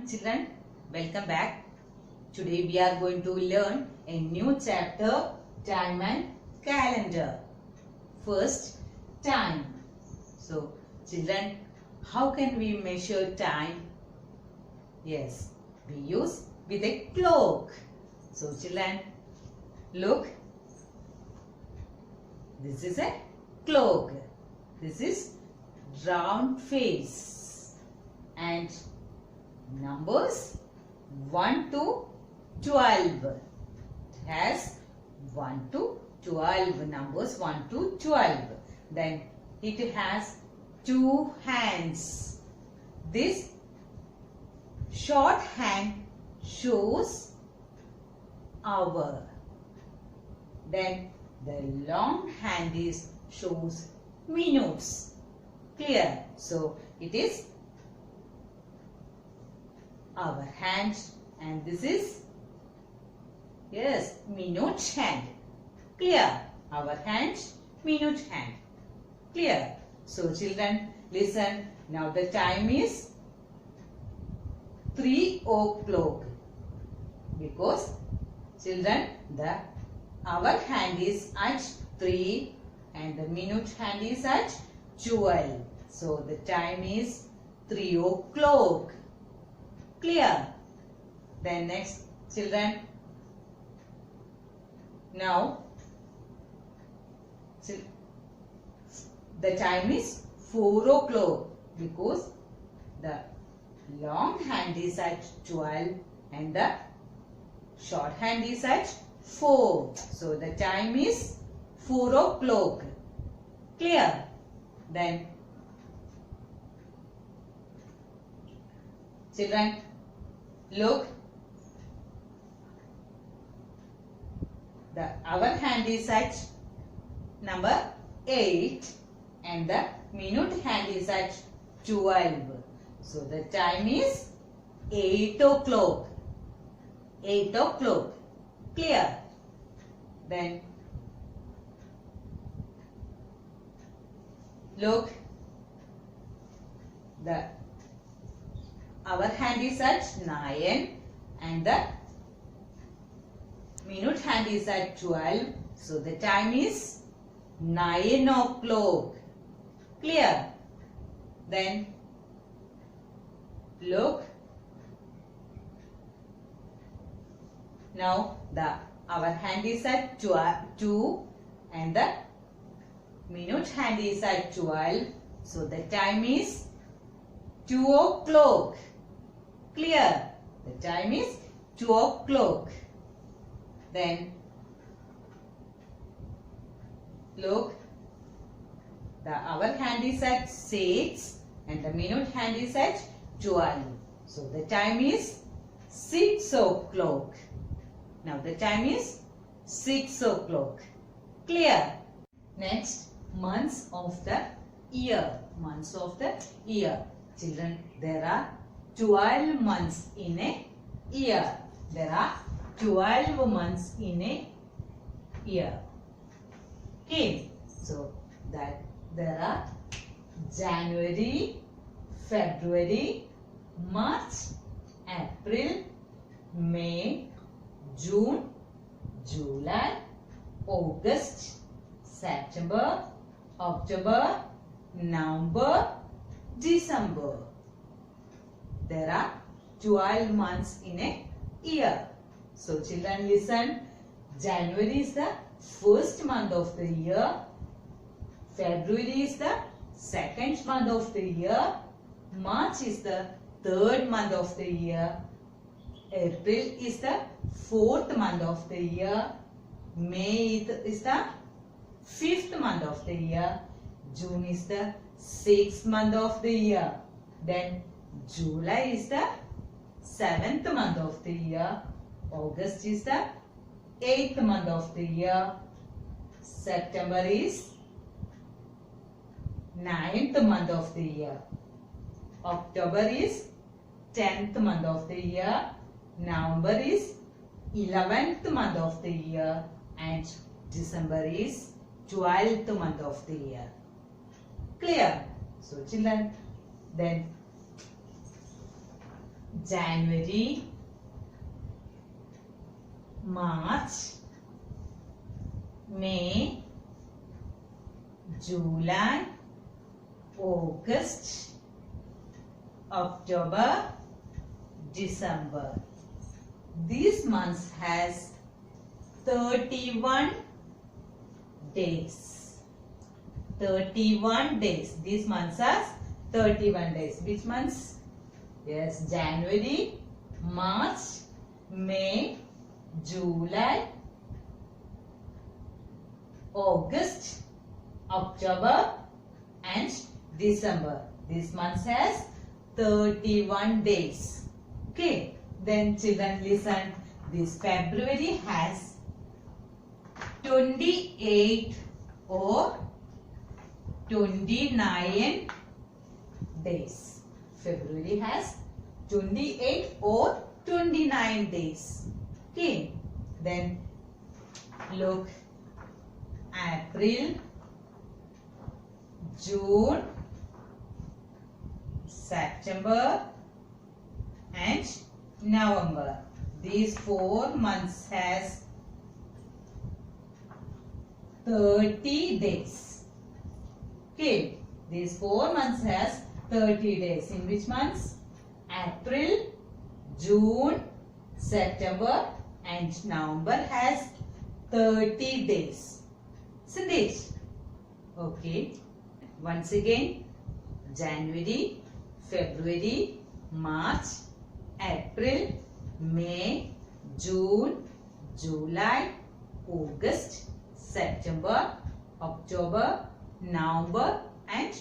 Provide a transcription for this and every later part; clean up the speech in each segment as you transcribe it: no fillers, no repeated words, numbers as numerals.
morning children, welcome back. Today we are going to learn a new chapter, time and calendar. First, time. So children, how can we measure time? Yes, we use with a clock. So children, look, this is a clock. This is round face and numbers 1 to 12. It has 1 to 12 numbers 1 to 12. Then it has 2 hands. This short hand shows hour. Then the long hand is shows minutes. Clear? So it is our hand and this is minute hand. Clear? Our hand, minute hand. Clear? So children, listen. Now the time is 3 o'clock because children, our hand is at 3 and the minute hand is at 12. So the time is 3 o'clock. Clear? Then next children. Now the time is 4 o'clock because the long hand is at 12 and the short hand is at 4. So the time is 4 o'clock. Clear? Then children, look, our hand is at number 8 and the minute hand is at 12. So the time is 8 o'clock. 8 o'clock. Clear? Then look, our hand is at 9 and the minute hand is at 12. So the time is 9 o'clock. Clear? Then look, now our hand is at 2 and the minute hand is at 12. So the time is 2 o'clock. Clear? The time is 2 o'clock. Then look, our hand is at 6 and the minute hand is at 12. So the time is 6 o'clock. Now the time is 6 o'clock. Clear? Next, months of the year. Months of the year. Children, there are 12 months in a year. There are 12 months in a year. Okay. So that there are January, February, March, April, May, June, July, August, September, October, November, December. There are 12 months in a year. So children, listen. January is the first month of the year. February is the second month of the year. March is the third month of the year. April is the fourth month of the year. May is the fifth month of the year. June is the sixth month of the year. Then July is the seventh month of the year. August is the eighth month of the year. September is ninth month of the year. October is 10th month of the year. November is 11th month of the year. And December is 12th month of the year. Clear? So children, then January, March, May, July, August, October, December. These months has 31 days. 31 days. These months has 31 days. Which months? Yes, January, March, May, July, August, October and December. These months has 31 days. Okay. Then children listen. This February has 28 or 29 days. February has 28 or 29 days. Okay. Then look, April, June, September and November. These 4 months has 30 days. Okay. These 4 months has 30 days. In which months? April, June, September and November has 30 days. Isn't it? Okay. Once again, January, February, March, April, May, June, July, August, September, October, November and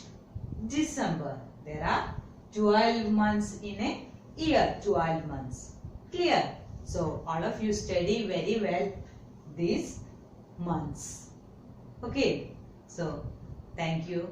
December. There are 12 months in a year. 12 months. Clear? So, all of you study very well these months. Okay. So, thank you.